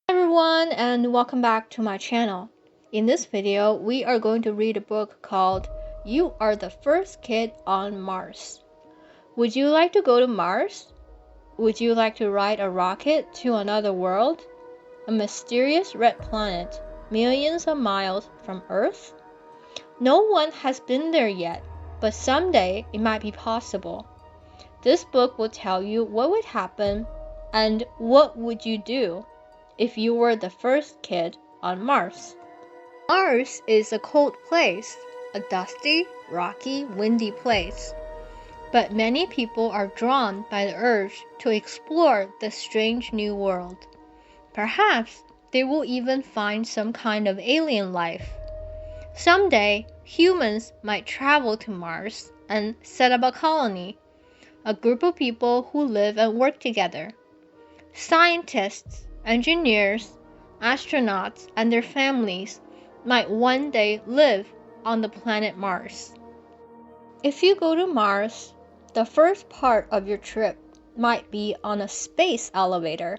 Hi everyone, and welcome back to my channel. In this video, we are going to read a book called You Are the First Kid on Mars. Would you like to go to Mars? Would you like to ride a rocket to another world? A mysterious red planet, millions of miles from Earth? No one has been there yet, but someday it might be possible. This book will tell you what would happen and what would you do if you were the first kid on Mars. Mars is a cold place, a dusty, rocky, windy place. But many people are drawn by the urge to explore this strange new world. Perhaps they will even find some kind of alien life. Someday, humans might travel to Mars and set up a colony, a group of people who live and work together. Scientists, engineers, astronauts, and their families might one day live on the planet Mars. If you go to Mars, the first part of your trip might be on a space elevator.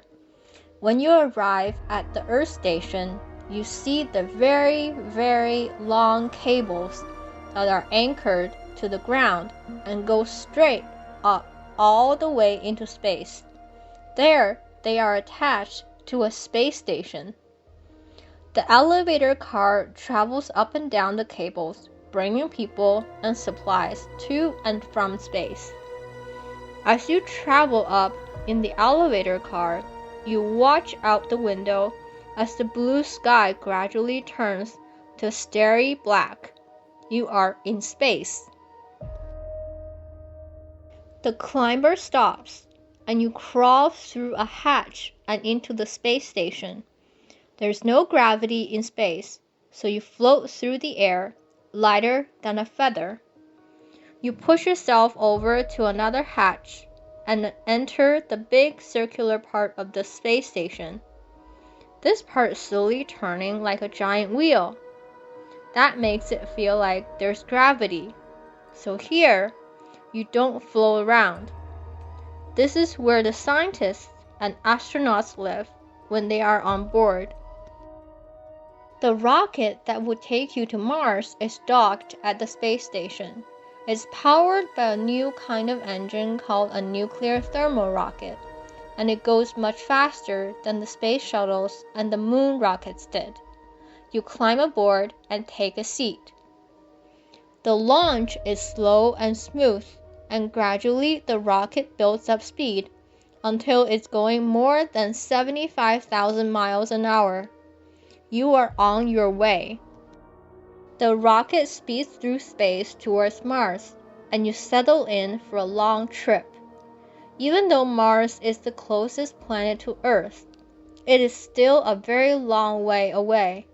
When you arrive at the Earth station, you see the very, very long cables that are anchored to the ground and go straight up all the way into space. There, they are attached to a space station. The elevator car travels up and down the cables, bringing people and supplies to and from space. As you travel up in the elevator car, you watch out the window as the blue sky gradually turns to starry black. You are in space. The climber stops, and you crawl through a hatch and into the space station. There's no gravity in space, so you float through the air, lighter than a feather. You push yourself over to another hatch and enter the big circular part of the space station. This part is slowly turning like a giant wheel. That makes it feel like there's gravity. So here, you don't float around. This is where the scientists and astronauts live when they are on board. The rocket that would take you to Mars is docked at the space station. It's powered by a new kind of engine called a nuclear thermal rocket, and it goes much faster than the space shuttles and the moon rockets did. You climb aboard and take a seat. The launch is slow and smooth, and gradually the rocket builds up speed until it's going more than 75,000 miles an hour. You are on your way. The rocket speeds through space towards Mars, and you settle in for a long trip. Even though Mars is the closest planet to Earth, it is still a very long way away.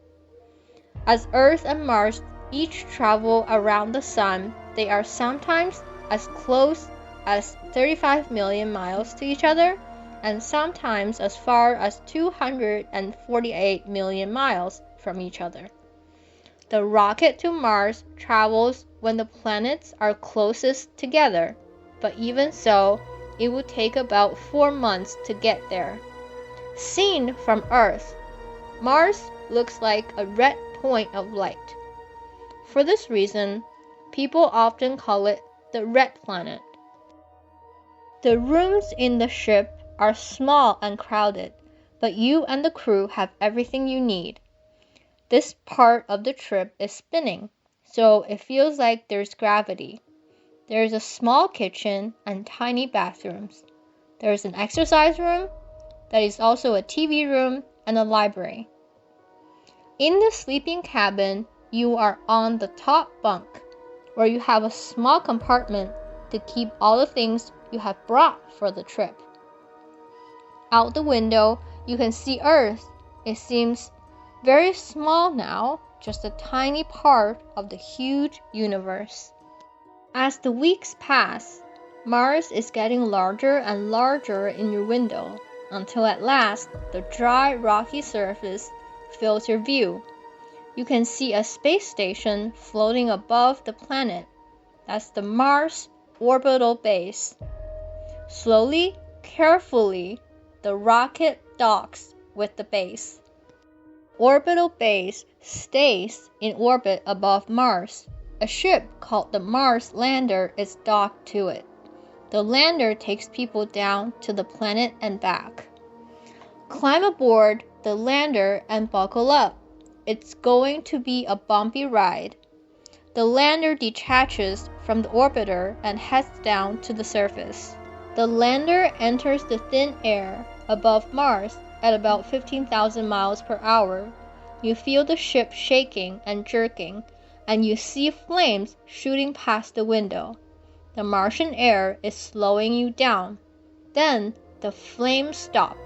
As Earth and Mars each travel around the Sun, they are sometimes as close as 35 million miles to each other, and sometimes as far as 248 million miles from each other. The rocket to Mars travels when the planets are closest together, but even so, it would take about 4 months to get there. Seen from Earth, Mars looks like a red point of light. For this reason, people often call it the red planet. The rooms in the ship are small and crowded, but you and the crew have everything you need. This part of the trip is spinning, so it feels like there's gravity. There's a small kitchen and tiny bathrooms. There's an exercise room that is also a TV room and a library. In the sleeping cabin, you are on the top bunk, where you have a small compartment to keep all the things you have brought for the trip. Out the window, you can see Earth. It seems very small now, just a tiny part of the huge universe. As the weeks pass, Mars is getting larger and larger in your window, until at last the dry, rocky surface fills your view. You can see a space station floating above the planet. That's the Mars orbital base. Slowly, carefully, the rocket docks with the base. Orbital base stays in orbit above Mars. A ship called the Mars lander is docked to it. The lander takes people down to the planet and back. Climb aboard the lander and buckle up. It's going to be a bumpy ride. The lander detaches from the orbiter and heads down to the surface. The lander enters the thin air above Mars at about 15,000 miles per hour. You feel the ship shaking and jerking, and you see flames shooting past the window. The Martian air is slowing you down. Then the flames stop,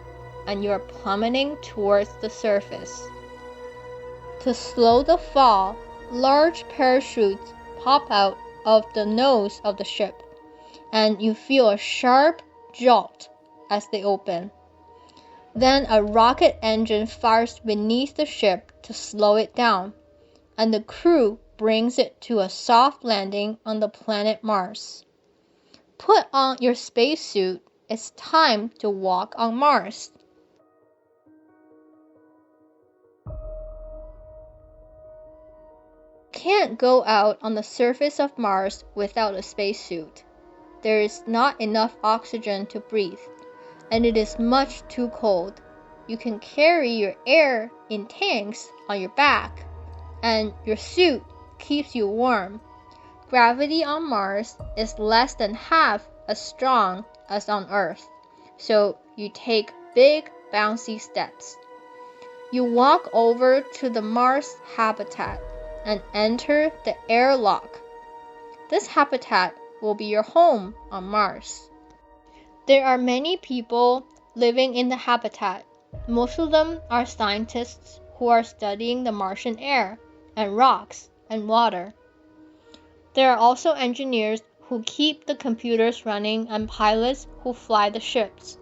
and you are plummeting towards the surface. To slow the fall, large parachutes pop out of the nose of the ship, and you feel a sharp jolt as they open. Then a rocket engine fires beneath the ship to slow it down, and the crew brings it to a soft landing on the planet Mars. Put on your spacesuit. It's time to walk on Mars. You can't go out on the surface of Mars without a spacesuit. There is not enough oxygen to breathe, and it is much too cold. You can carry your air in tanks on your back, and your suit keeps you warm. Gravity on Mars is less than half as strong as on Earth, so you take big, bouncy steps. You walk over to the Mars habitat and enter the airlock. This habitat will be your home on Mars. There are many people living in the habitat. Most of them are scientists who are studying the Martian air and rocks and water. There are also engineers who keep the computers running and pilots who fly the ships.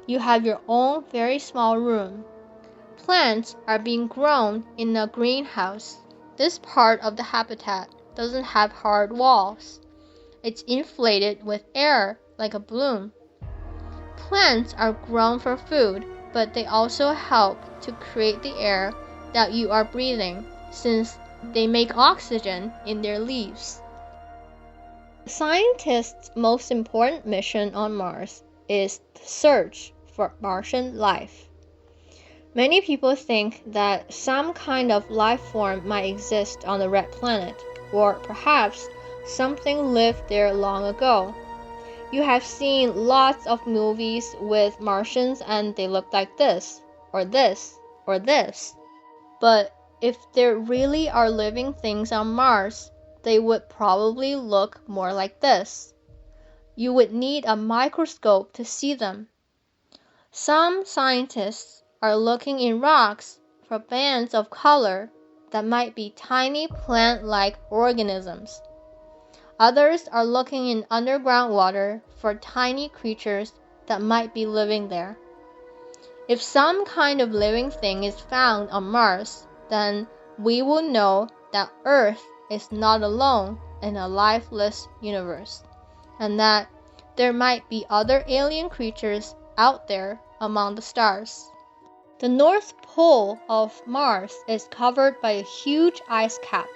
You have your own very small room. Plants are being grown in a greenhouse. This part of the habitat doesn't have hard walls. It's inflated with air like a balloon. Plants are grown for food, but they also help to create the air that you are breathing, since they make oxygen in their leaves. Scientists' most important mission on Mars is the search for Martian life. Many people think that some kind of life form might exist on the red planet, or perhaps something lived there long ago. You have seen lots of movies with Martians and they look like this, or this, or this. But if there really are living things on Mars, they would probably look more like this. You would need a microscope to see them. Some scientists are looking in rocks for bands of color that might be tiny plant-like organisms. Others are looking in underground water for tiny creatures that might be living there. If some kind of living thing is found on Mars, then we will know that Earth is not alone in a lifeless universe, and that there might be other alien creatures out there among the stars. The North Pole of Mars is covered by a huge ice cap.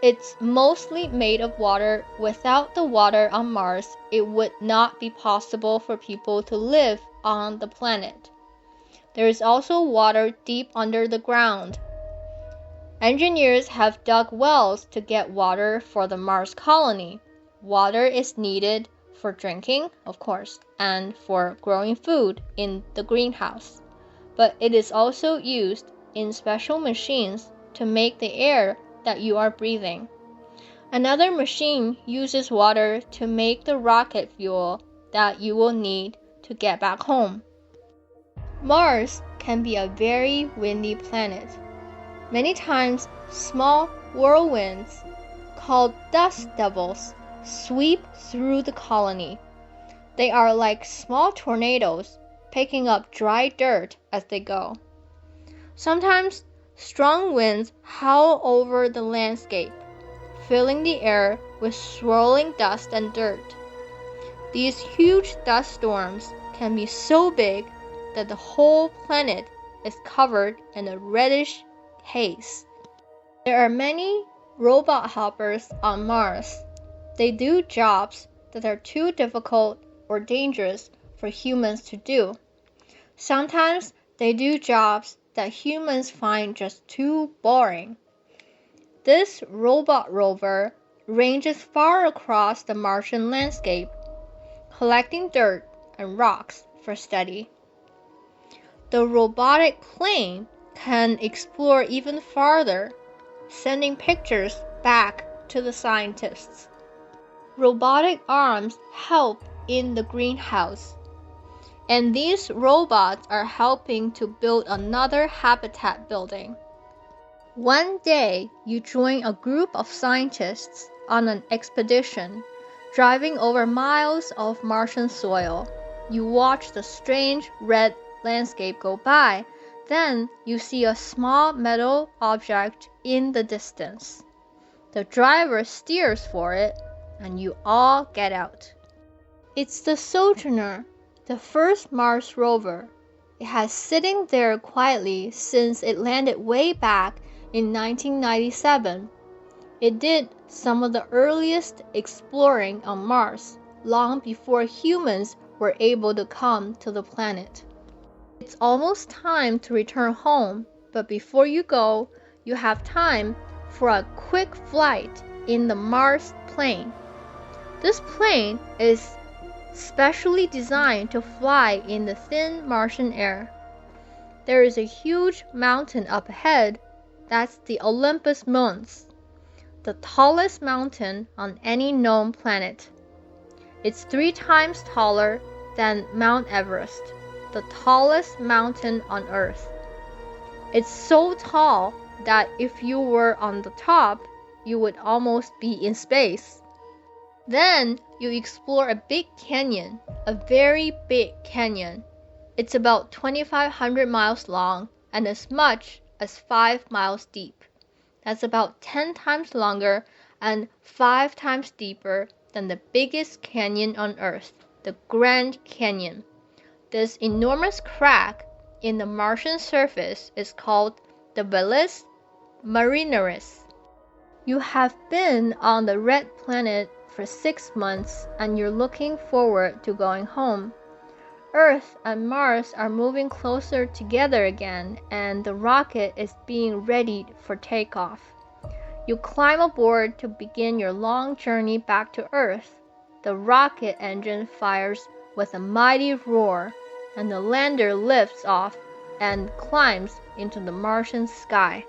It's mostly made of water. Without the water on Mars, it would not be possible for people to live on the planet. There is also water deep under the ground. Engineers have dug wells to get water for the Mars colony. Water is needed for drinking, of course, and for growing food in the greenhouse. But it is also used in special machines to make the air that you are breathing. Another machine uses water to make the rocket fuel that you will need to get back home. Mars can be a very windy planet. Many times, small whirlwinds, called dust devils, sweep through the colony. They are like small tornadoes, picking up dry dirt as they go. Sometimes, strong winds howl over the landscape, filling the air with swirling dust and dirt. These huge dust storms can be so big that the whole planet is covered in a reddish haze. There are many robot helpers on Mars. They do jobs that are too difficult or dangerous for humans to do. Sometimes they do jobs that humans find just too boring. This robot rover ranges far across the Martian landscape, collecting dirt and rocks for study. The robotic plane can explore even farther, sending pictures back to the scientists. Robotic arms help in the greenhouse, and these robots are helping to build another habitat building. One day, you join a group of scientists on an expedition, driving over miles of Martian soil. You watch the strange red landscape go by, then you see a small metal object in the distance. The driver steers for it, and you all get out. It's the Sojourner, the first Mars rover. It has sitting there quietly since it landed way back in 1997. It did some of the earliest exploring on Mars, long before humans were able to come to the planet. It's almost time to return home, but before you go, you have time for a quick flight in the Mars plane. This plane is specially designed to fly in the thin Martian air. There is a huge mountain up ahead. That's the Olympus Mons, the tallest mountain on any known planet. It's 3 times taller than Mount Everest, the tallest mountain on Earth. It's so tall that if you were on the top, you would almost be in space. Then you explore a big canyon, a very big canyon. It's about 2,500 miles long and as much as 5 miles deep. That's about 10 times longer and 5 times deeper than the biggest canyon on Earth, the Grand Canyon. This enormous crack in the Martian surface is called the Valles Marineris. You have been on the red planet for 6 months and you're looking forward to going home. Earth and Mars are moving closer together again, and the rocket is being readied for takeoff. You climb aboard to begin your long journey back to Earth. The rocket engine fires with a mighty roar, and the lander lifts off and climbs into the Martian sky.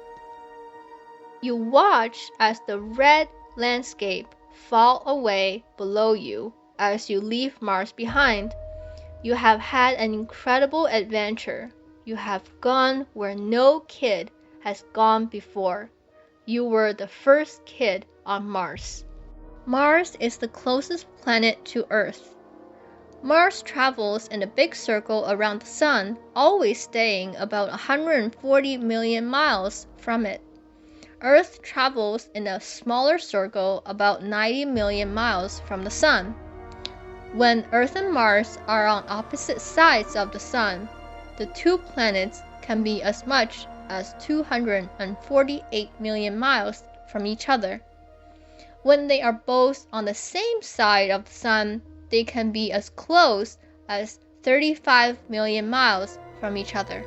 You watch as the red landscape fall away below you as you leave Mars behind. You have had an incredible adventure. You have gone where no kid has gone before. You were the first kid on Mars. Mars is the closest planet to Earth. Mars travels in a big circle around the Sun, always staying about 140 million miles from it. Earth travels in a smaller circle about 90 million miles from the Sun. When Earth and Mars are on opposite sides of the Sun, the 2 planets can be as much as 248 million miles from each other. When they are both on the same side of the Sun, they can be as close as 35 million miles from each other.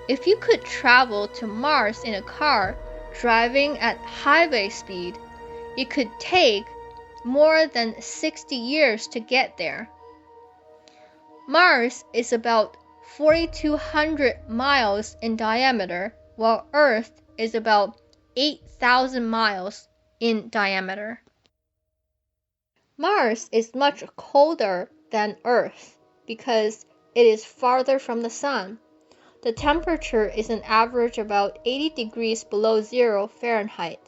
If you could travel to Mars in a car driving at highway speed, it could take more than 60 years to get there. Mars is about 4,200 miles in diameter, while Earth is about 8,000 miles in diameter. Mars is much colder than Earth because it is farther from the Sun. The temperature is an average about 80 degrees below 0 Fahrenheit.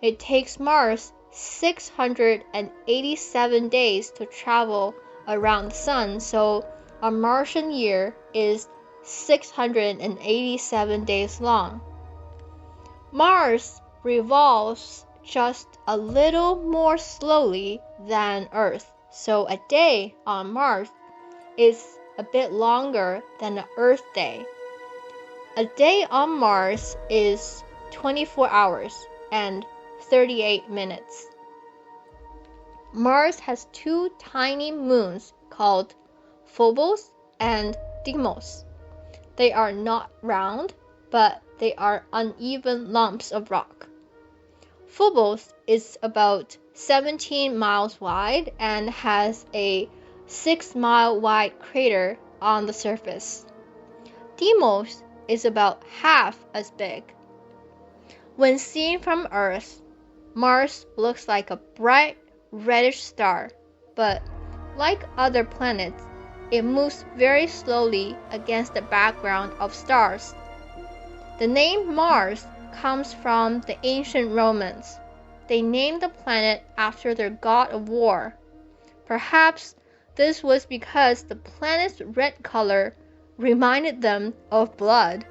It takes Mars 687 days to travel around the Sun, so a Martian year is 687 days long. Mars revolves just a little more slowly than Earth, so a day on Mars is a bit longer than an Earth day. A day on Mars is 24 hours and 38 minutes. Mars has two tiny moons called Phobos and Deimos. They are not round, but they are uneven lumps of rock. Phobos is about 17 miles wide and has a 6-mile wide crater on the surface. Deimos is about half as big. When seen from Earth, Mars looks like a bright reddish star, but like other planets, it moves very slowly against the background of stars. The name Mars comes from the ancient Romans. They named the planet after their god of war. Perhaps this was because the planet's red color reminded them of blood.